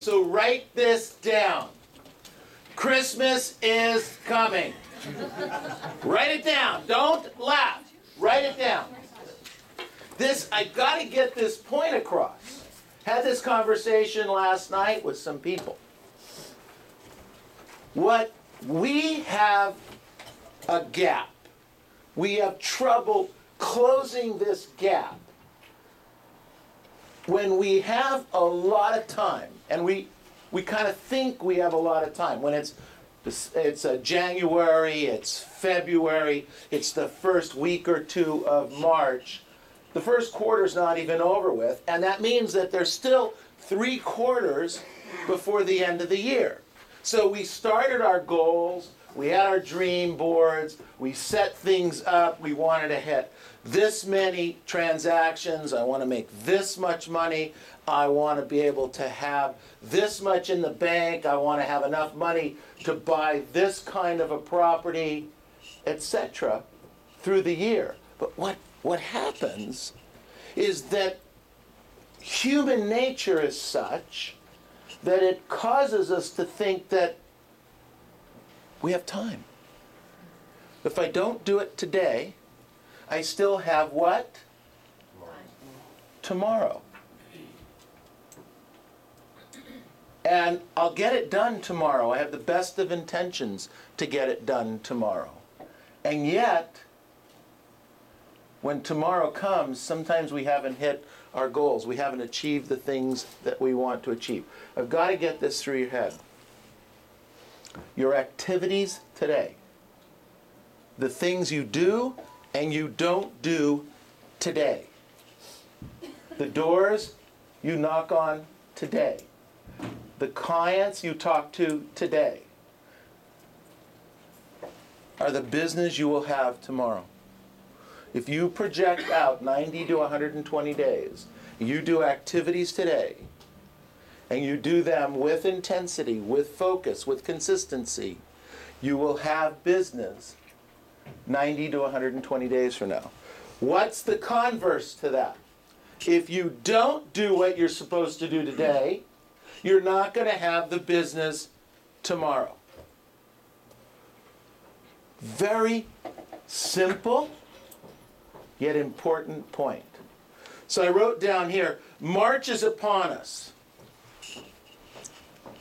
So write this down. Christmas is coming. Write it down. Don't laugh. Write it down. I got to get this point across. Had this conversation last night with some people. We have a gap. We have trouble closing this gap when we have a lot of time, and we kind of think we have a lot of time. When it's January, it's February, it's the first week or two of March. The first quarter's not even over with, and that means that there's still 3 quarters before the end of the year. So we started our goals, we had our dream boards, we set things up, we wanted to hit this many transactions, I want to make this much money, I want to be able to have this much in the bank, I want to have enough money to buy this kind of a property, etc. through the year. But what happens is that human nature is such that it causes us to think that we have time. If I don't do it today, I still have what? Tomorrow. And I'll get it done tomorrow. I have the best of intentions to get it done tomorrow. And yet, when tomorrow comes, sometimes we haven't hit our goals. We haven't achieved the things that we want to achieve. I've got to get this through your head. Your activities today, the things you do and you don't do today, the doors you knock on today, the clients you talk to today, are the business you will have tomorrow. If you project out 90 to 120 days, you do activities today, and you do them with intensity, with focus, with consistency, you will have business 90 to 120 days from now. What's the converse to that? If you don't do what you're supposed to do today, you're not going to have the business tomorrow. Very simple, yet important point. So I wrote down here, March is upon us.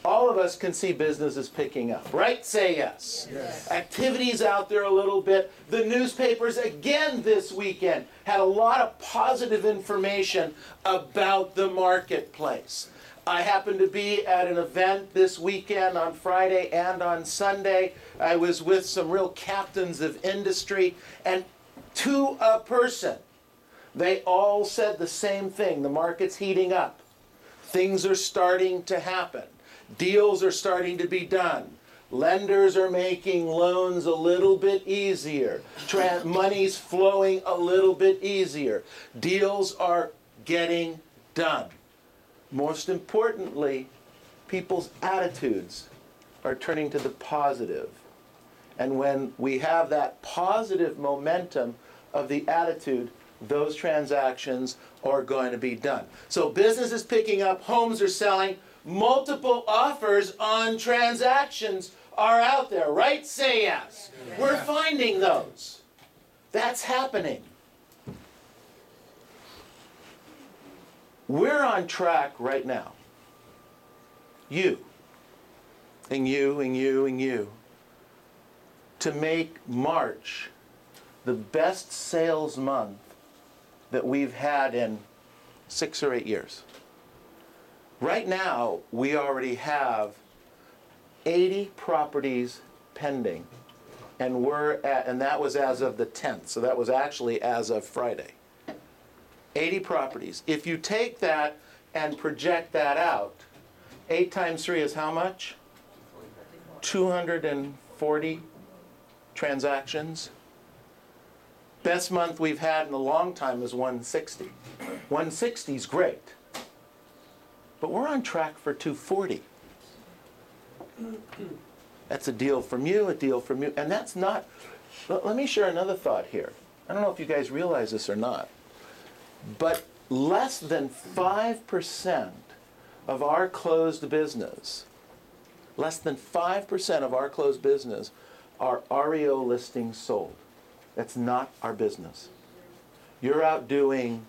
All of us can see businesses picking up, right? Say yes. Yes. Activities out there a little bit. The newspapers again this weekend had a lot of positive information about the marketplace. I happened to be at an event this weekend on Friday and on Sunday. I was with some real captains of industry, and to a person, they all said the same thing. The market's heating up. Things are starting to happen. Deals are starting to be done. Lenders are making loans a little bit easier. Money's flowing a little bit easier. Deals are getting done. Most importantly, people's attitudes are turning to the positive. And when we have that positive momentum of the attitude, those transactions are going to be done. So business is picking up, homes are selling, multiple offers on transactions are out there, right? Say yes. Yeah. We're finding those. That's happening. We're on track right now. You, and you, and you, and you, to make March the best sales month that we've had in 6 or 8 years. Right now, we already have 80 properties pending, and that was as of the 10th, so that was actually as of Friday. 80 properties. If you take that and project that out, 8 times 3 is how much? 240 transactions. Best month we've had in a long time is 160. 160 is great. But we're on track for 240. That's a deal from you, a deal from you. And that's not, let me share another thought here. I don't know if you guys realize this or not, but less than 5% of our closed business, less than 5% of our closed business are REO listings sold. That's not our business. You're out doing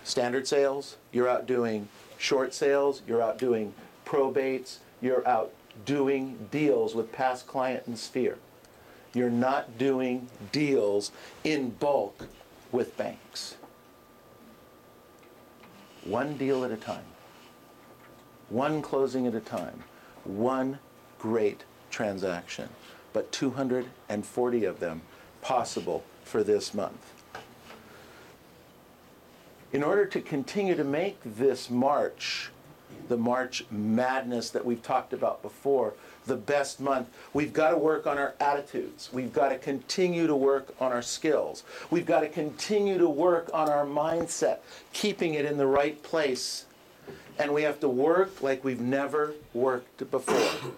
standard sales, you're out doing short sales, you're out doing probates, you're out doing deals with past client and sphere. You're not doing deals in bulk with banks. One deal at a time. One closing at a time. One great transaction. But 240 of them possible for this month. In order to continue to make this March, the March madness that we've talked about before, the best month, we've got to work on our attitudes. We've got to continue to work on our skills. We've got to continue to work on our mindset, keeping it in the right place. And we have to work like we've never worked before.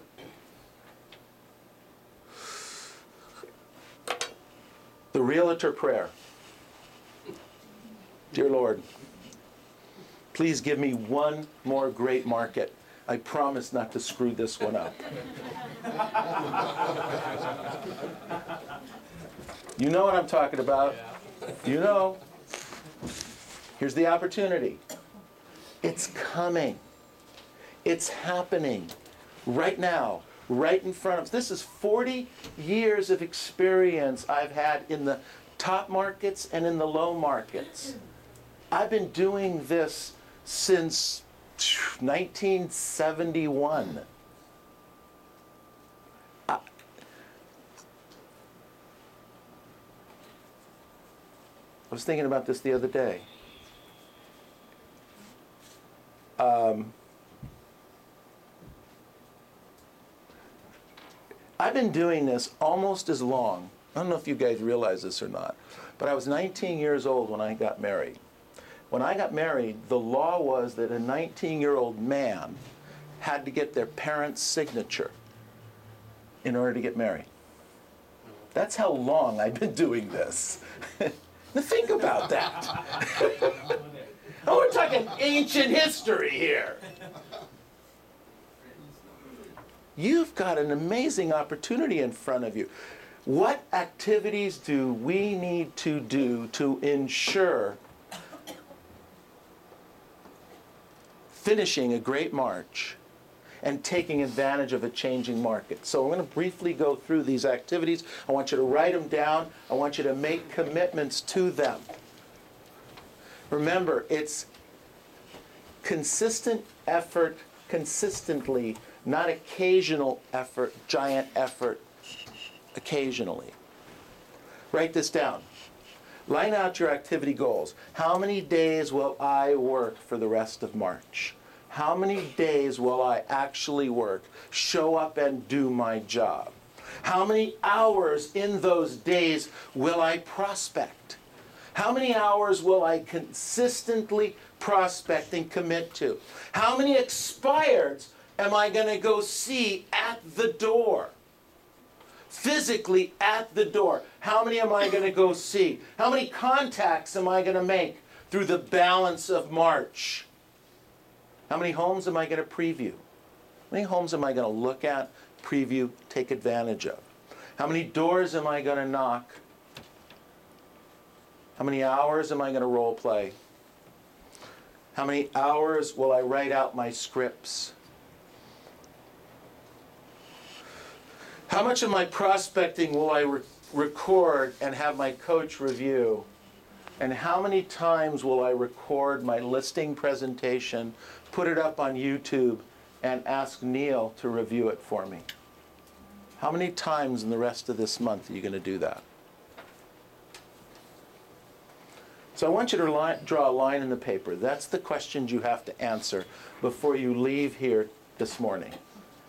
The realtor prayer. Dear Lord, please give me one more great market. I promise not to screw this one up. You know what I'm talking about. You know. Here's the opportunity. It's coming. It's happening right now, right in front of us. This is 40 years of experience I've had in the top markets and in the low markets. I've been doing this since 1971. I was thinking about this the other day. I've been doing this almost as long. I don't know if you guys realize this or not, but I was 19 years old when I got married. When I got married, the law was that a 19-year-old man had to get their parents' signature in order to get married. That's how long I've been doing this. Now think about that. Oh, we're talking ancient history here. You've got an amazing opportunity in front of you. What activities do we need to do to ensure finishing a great March and taking advantage of a changing market? So I'm going to briefly go through these activities. I want you to write them down. I want you to make commitments to them. Remember, it's consistent effort, consistently, not occasional effort, giant effort, occasionally. Write this down. Line out your activity goals. How many days will I work for the rest of March? How many days will I actually work, show up and do my job? How many hours in those days will I prospect? How many hours will I consistently prospect and commit to? How many expireds am I going to go see at the door? Physically at the door. How many am I going to go see? How many contacts am I going to make through the balance of March? How many homes am I going to preview? How many homes am I going to look at, preview, take advantage of? How many doors am I going to knock? How many hours am I going to role play? How many hours will I write out my scripts? How much of my prospecting will I record and have my coach review? And how many times will I record my listing presentation, put it up on YouTube, and ask Neil to review it for me? How many times in the rest of this month are you going to do that? So I want you to draw a line in the paper. That's the questions you have to answer before you leave here this morning.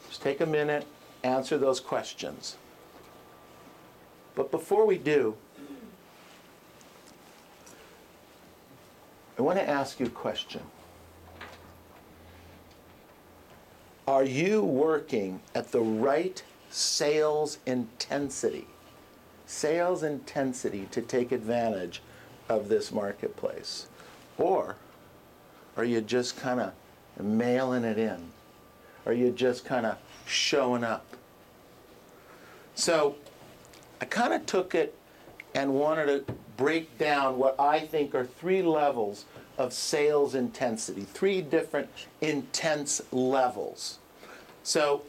Just take a minute, answer those questions. But before we do, I want to ask you a question. Are you working at the right sales intensity to take advantage of this marketplace? Or are you just kind of and mailing it in? Or are you just kind of showing up? So I kind of took it and wanted to break down what I think are 3 levels of sales intensity, 3 different intense levels. So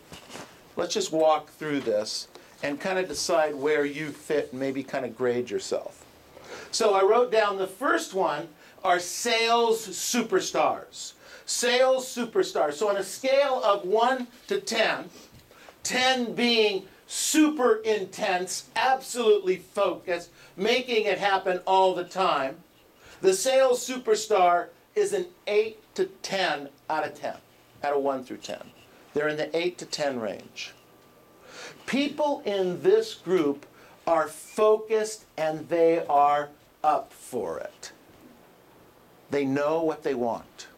let's just walk through this and kind of decide where you fit and maybe kind of grade yourself. So I wrote down the first one are sales superstars. Sales superstars. So on a scale of 1 to 10, 10 being super intense, absolutely focused, making it happen all the time, the sales superstar is an 8 to 10 out of 10, out of 1 through 10. They're in the 8 to 10 range. People in this group are focused and they are up for it. They know what they want.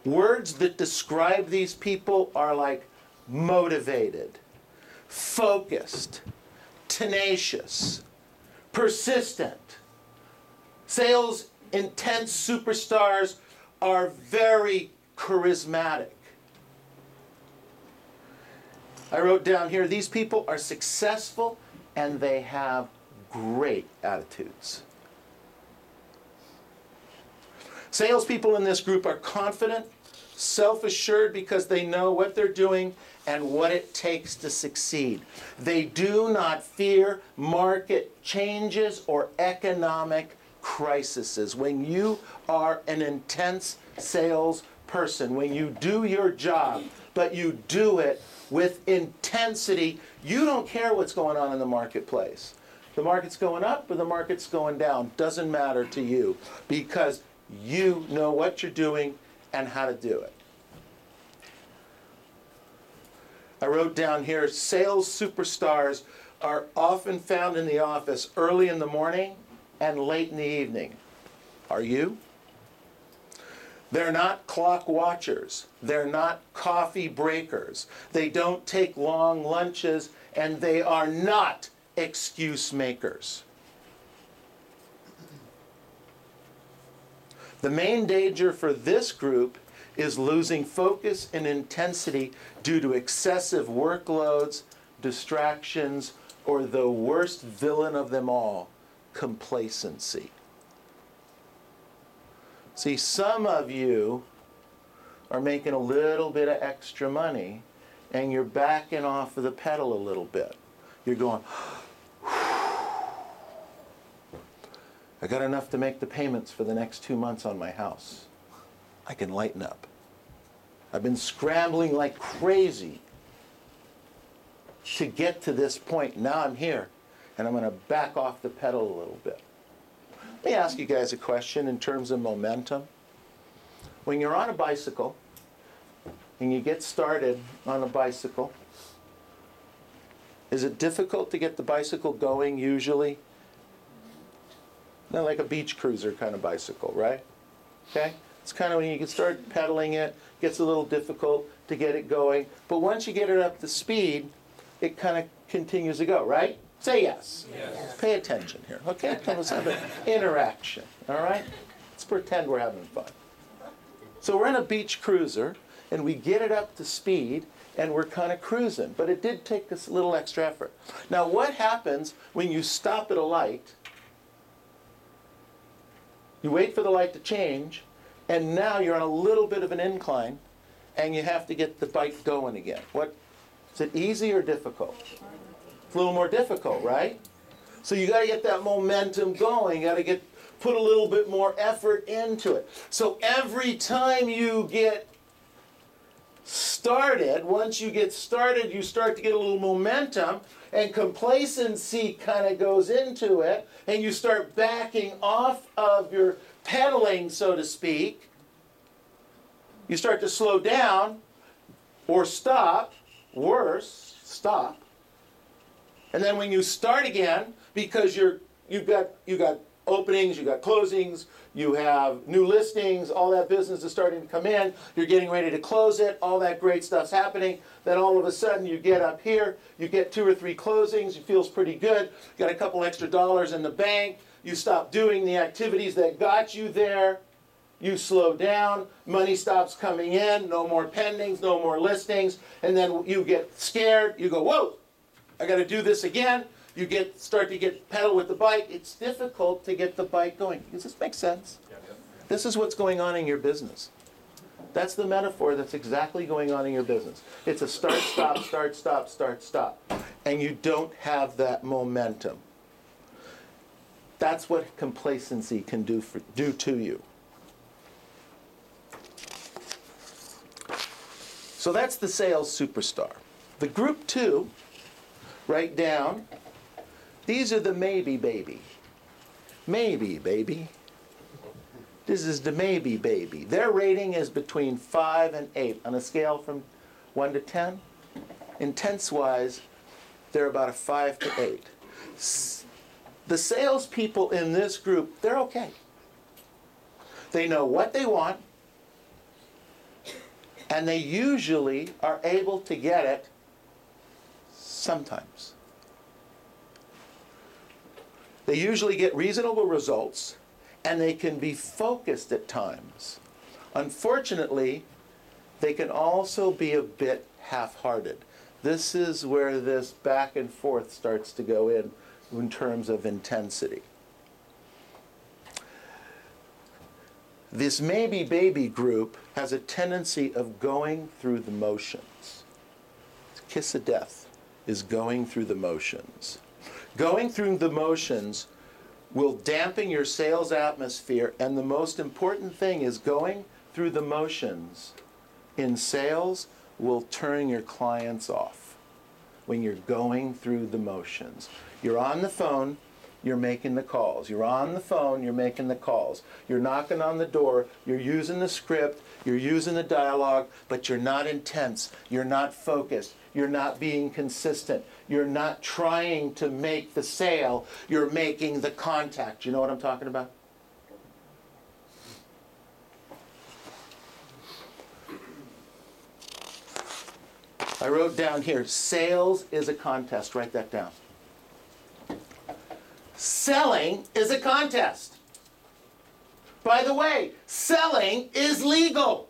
Words that describe these people are like motivated, focused, tenacious, persistent. Sales intense superstars are very charismatic. I wrote down here, these people are successful and they have great attitudes. Salespeople in this group are confident, self-assured because they know what they're doing and what it takes to succeed. They do not fear market changes or economic crises. When you are an intense salesperson, when you do your job, but you do it with intensity, you don't care what's going on in the marketplace. The market's going up or the market's going down, doesn't matter to you because you know what you're doing and how to do it. I wrote down here, sales superstars are often found in the office early in the morning and late in the evening. Are you? They're not clock watchers. They're not coffee breakers. They don't take long lunches, and they are not excuse makers. The main danger for this group is losing focus and intensity due to excessive workloads, distractions, or the worst villain of them all, complacency. See, some of you are making a little bit of extra money and you're backing off of the pedal a little bit. You're going, I got enough to make the payments for the next 2 months on my house. I can lighten up. I've been scrambling like crazy to get to this point. Now I'm here, and I'm going to back off the pedal a little bit. Let me ask you guys a question in terms of momentum. When you're on a bicycle, and you get started on a bicycle, is it difficult to get the bicycle going usually? Not like a beach cruiser kind of bicycle, right? Okay? It's kind of when you can start pedaling it, gets a little difficult to get it going. But once you get it up to speed, it kind of continues to go, right? Say yes. Yes. Pay attention here. Okay? Let's have an interaction, all right? Let's pretend we're having fun. So we're in a beach cruiser, and we get it up to speed, and we're kind of cruising. But it did take us a little extra effort. Now, what happens when you stop at a light? You wait for the light to change, and now you're on a little bit of an incline, and you have to get the bike going again. What, is it easy or difficult? It's a little more difficult, right? So you got to get that momentum going. You got to put a little bit more effort into it. So every time you get started, once you get started, you start to get a little momentum, and complacency kind of goes into it, and you start backing off of your pedaling, so to speak. You start to slow down or stop, worse, stop. And then when you start again, because you've got openings, you've got closings, you have new listings, all that business is starting to come in, you're getting ready to close it, all that great stuff's happening, then all of a sudden you get up here, you get 2 or 3 closings, it feels pretty good, you got a couple extra dollars in the bank, you stop doing the activities that got you there, you slow down, money stops coming in, no more pendings, no more listings, and then you get scared, you go, whoa, I got to do this again. You start to get pedal with the bike. It's difficult to get the bike going. Does this make sense? This is what's going on in your business. That's the metaphor that's exactly going on in your business. It's a start, stop, start, stop, start, stop. And you don't have that momentum. That's what complacency can do to you. So that's the sales superstar. The group 2, write down, these are the maybe baby. Maybe baby. This is the maybe baby. Their rating is between 5 and 8 on a scale from 1 to 10. Intense-wise, they're about a 5 to 8. The salespeople in this group, they're okay. They know what they want, and they usually are able to get it sometimes. They usually get reasonable results, and they can be focused at times. Unfortunately, they can also be a bit half-hearted. This is where this back and forth starts to go in terms of intensity. This maybe baby group has a tendency of going through the motions. Kiss of death is going through the motions. Going through the motions will dampen your sales atmosphere, and the most important thing is going through the motions in sales will turn your clients off when you're going through the motions. You're on the phone, you're making the calls. You're on the phone, you're making the calls. You're knocking on the door, you're using the script, you're using the dialogue, but you're not intense, you're not focused, you're not being consistent, you're not trying to make the sale, you're making the contact. You know what I'm talking about? I wrote down here, sales is a contest. Write that down. Selling is a contest. By the way, selling is legal.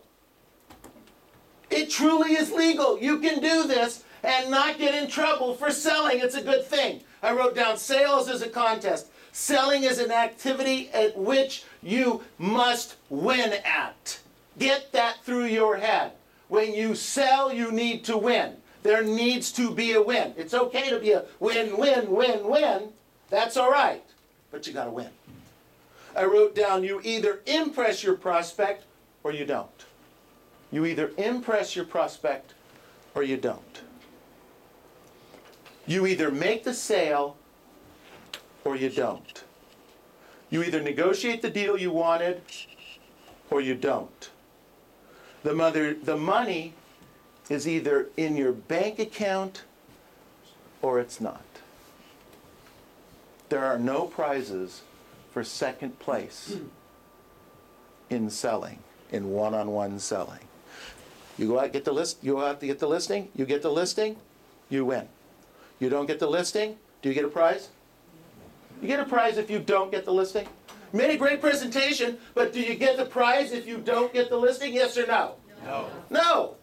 It truly is legal. You can do this and not get in trouble for selling. It's a good thing. I wrote down sales is a contest. Selling is an activity at which you must win at. Get that through your head. When you sell, you need to win. There needs to be a win. It's okay to be a win, win, win, win. That's all right. But you got to win. I wrote down you either impress your prospect or you don't. You either impress your prospect or you don't. You either make the sale or you don't. You either negotiate the deal you wanted or you don't. The money is either in your bank account or it's not. There are no prizes for second place in selling, in one-on-one selling. You go out, get the list. You go out to get the listing. You get the listing, you win. You don't get the listing, do you get a prize? You get a prize if you don't get the listing. You made a great presentation, but do you get the prize if you don't get the listing? Yes or no? No. No.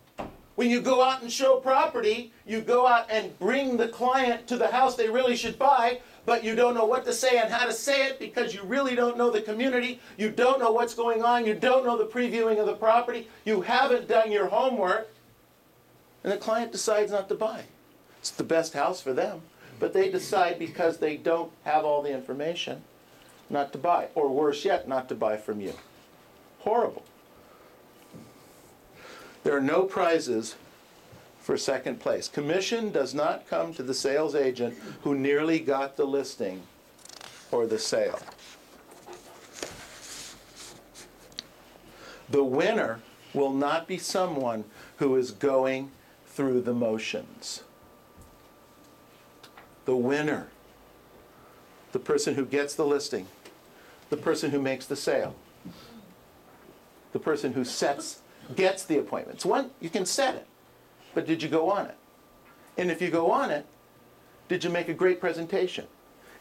When you go out and show property, you go out and bring the client to the house they really should buy, but you don't know what to say and how to say it because you really don't know the community. You don't know what's going on. You don't know the previewing of the property. You haven't done your homework. And the client decides not to buy. It's the best house for them. But they decide because they don't have all the information not to buy. Or worse yet, not to buy from you. Horrible. There are no prizes for second place. Commission does not come to the sales agent who nearly got the listing or the sale. The winner will not be someone who is going through the motions. The winner, the person who gets the listing, the person who makes the sale, the person who gets the appointment. So one, you can set it, but did you go on it? And if you go on it, did you make a great presentation?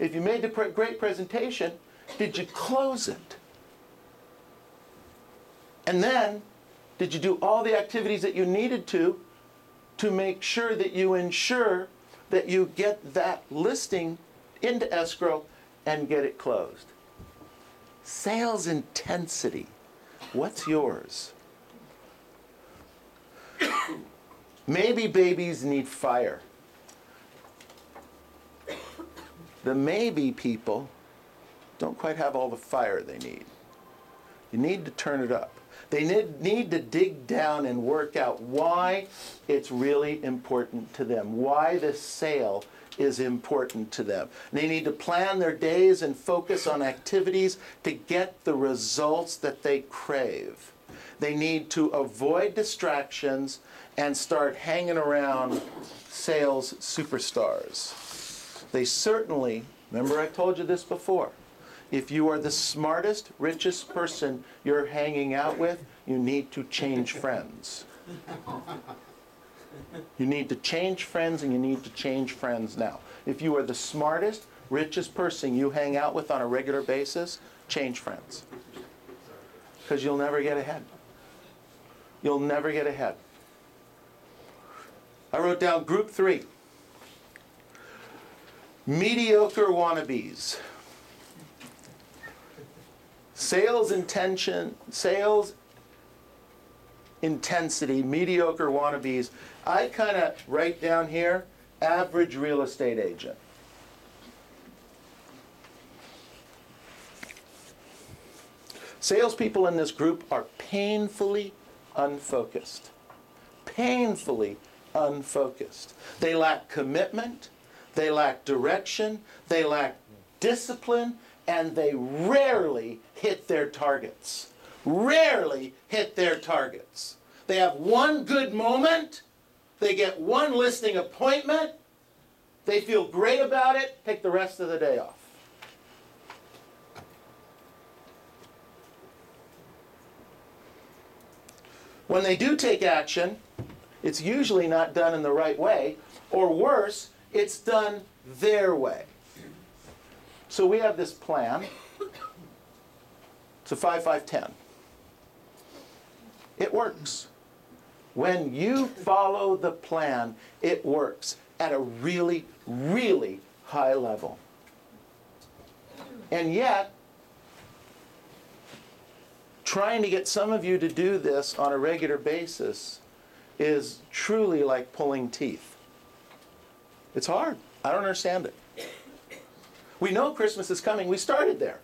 If you made a great presentation, did you close it? And then, did you do all the activities that you needed to make sure that you ensure that you get that listing into escrow and get it closed? Sales intensity. What's yours? Maybe babies need fire. The maybe people don't quite have all the fire they need. You need to turn it up. They need to dig down and work out why it's really important to them, why this sale is important to them. They need to plan their days and focus on activities to get the results that they crave. They need to avoid distractions and start hanging around sales superstars. They certainly, remember I told you this before, if you are the smartest, richest person you're hanging out with, you need to change friends. You need to change friends, and you need to change friends now. If you are the smartest, richest person you hang out with on a regular basis, change friends. Because you'll never get ahead. You'll never get ahead. I wrote down group 3. Mediocre wannabes. Sales intensity, mediocre wannabes. I kind of write down here, average real estate agent. Salespeople in this group are painfully unfocused. Painfully unfocused. They lack commitment, they lack direction, they lack discipline, and they rarely hit their targets. Rarely hit their targets. They have one good moment, they get one listing appointment, they feel great about it, take the rest of the day off. When they do take action, it's usually not done in the right way, or worse, it's done their way. So we have this plan. It's a 5-5-10. It works. When you follow the plan, it works at a really, really high level. And yet, trying to get some of you to do this on a regular basis is truly like pulling teeth. It's hard. I don't understand it. We know Christmas is coming. We started there.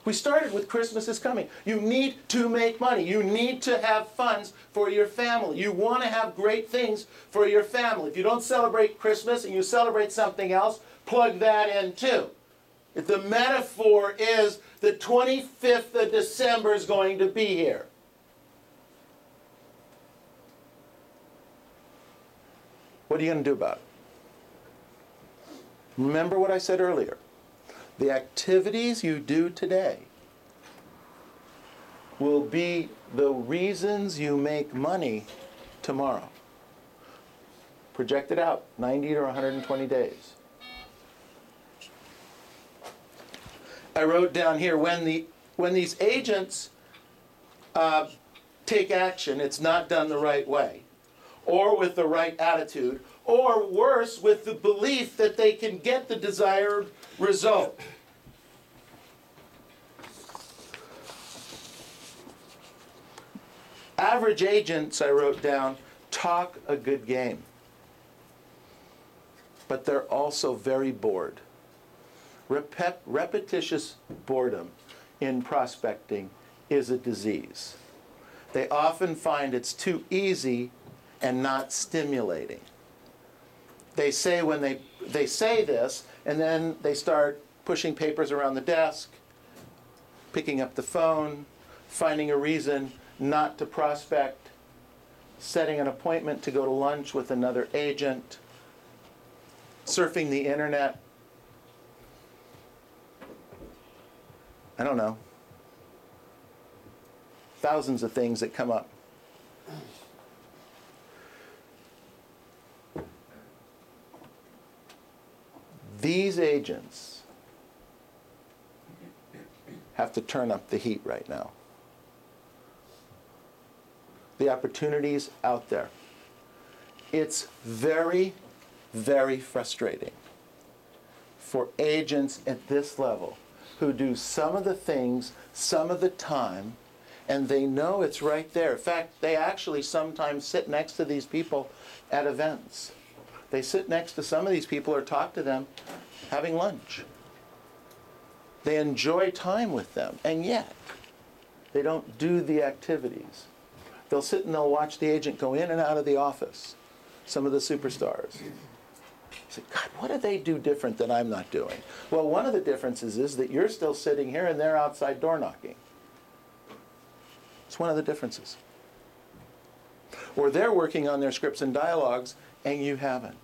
We started with Christmas is coming. You need to make money. You need to have funds for your family. You want to have great things for your family. If you don't celebrate Christmas and you celebrate something else, plug that in too. If the metaphor is the 25th of December is going to be here. What are you going to do about it? Remember what I said earlier. The activities you do today will be the reasons you make money tomorrow. Project it out, 90 or 120 days. I wrote down here, when these agents take action, it's not done the right way, or with the right attitude, or worse, with the belief that they can get the desired result. Average agents, I wrote down, talk a good game, but they're also very bored. Repetitious boredom in prospecting is a disease. They often find it's too easy and not stimulating. They say when they say this, and then they start pushing papers around the desk, picking up the phone, finding a reason not to prospect, setting an appointment to go to lunch with another agent, surfing the internet. I don't know. Thousands of things that come up. These agents have to turn up the heat right now. the opportunities out there. It's very, very frustrating for agents at this level who do some of the things some of the time, and they know it's right there. In fact, they actually sometimes sit next to these people at events. They sit next to some of these people or talk to them having lunch. They enjoy time with them, and yet they don't do the activities. They'll sit and they'll watch the agent go in and out of the office, some of the superstars. You say, God, what do they do different that I'm not doing? Well, one of the differences is that you're still sitting here and they're outside door knocking. It's one of the differences. Or they're working on their scripts and dialogues and you haven't.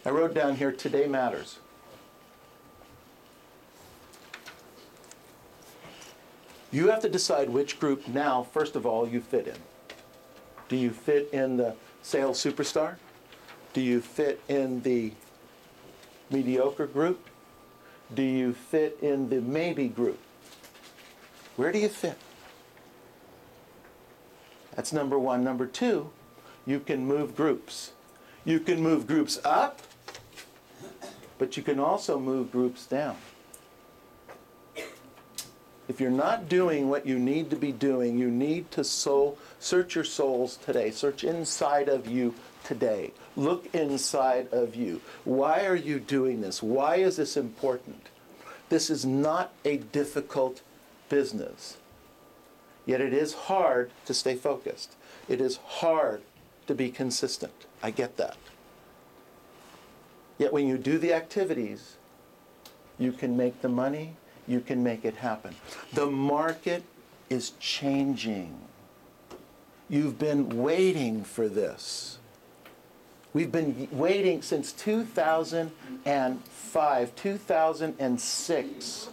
I wrote down here, today matters. You have to decide which group now, first of all, you fit in. Do you fit in the sales superstar? Do you fit in the mediocre group? Do you fit in the maybe group? Where do you fit? That's number one. Number two, you can move groups. You can move groups up, but you can also move groups down. If you're not doing what you need to be doing, you need to search your souls today. Search inside of you today. Look inside of you. Why are you doing this? Why is this important? This is not a difficult business. Yet it is hard to stay focused. It is hard to be consistent. I get that. Yet when you do the activities, you can make the money, you can make it happen. The market is changing. You've been waiting for this. We've been waiting since 2005, 2006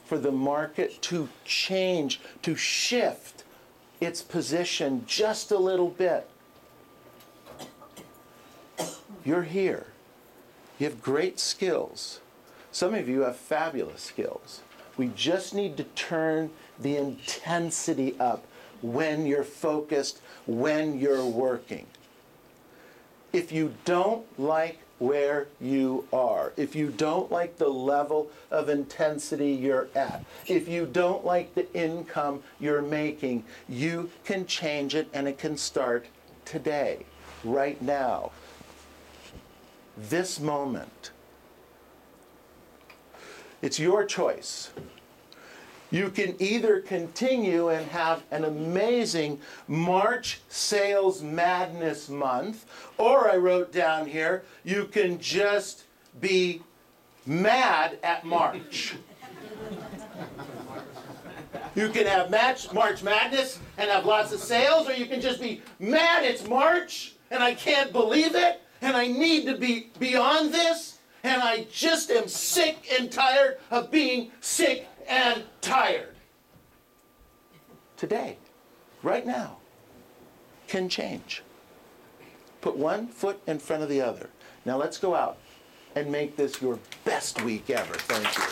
for the market to change, to shift its position just a little bit. You're here. You have great skills. Some of you have fabulous skills. We just need to turn the intensity up when you're focused, when you're working. If you don't like where you are, if you don't like the level of intensity you're at, if you don't like the income you're making, you can change it, and it can start today, right now. This moment. It's your choice. You can either continue and have an amazing March sales madness month, or I wrote down here, you can just be mad at March. You can have March madness and have lots of sales, or you can just be mad it's March and I can't believe it. And I need to be beyond this, and I just am sick and tired of being sick and tired. Today, right now, can change. Put one foot in front of the other. Now let's go out and make this your best week ever. Thank you.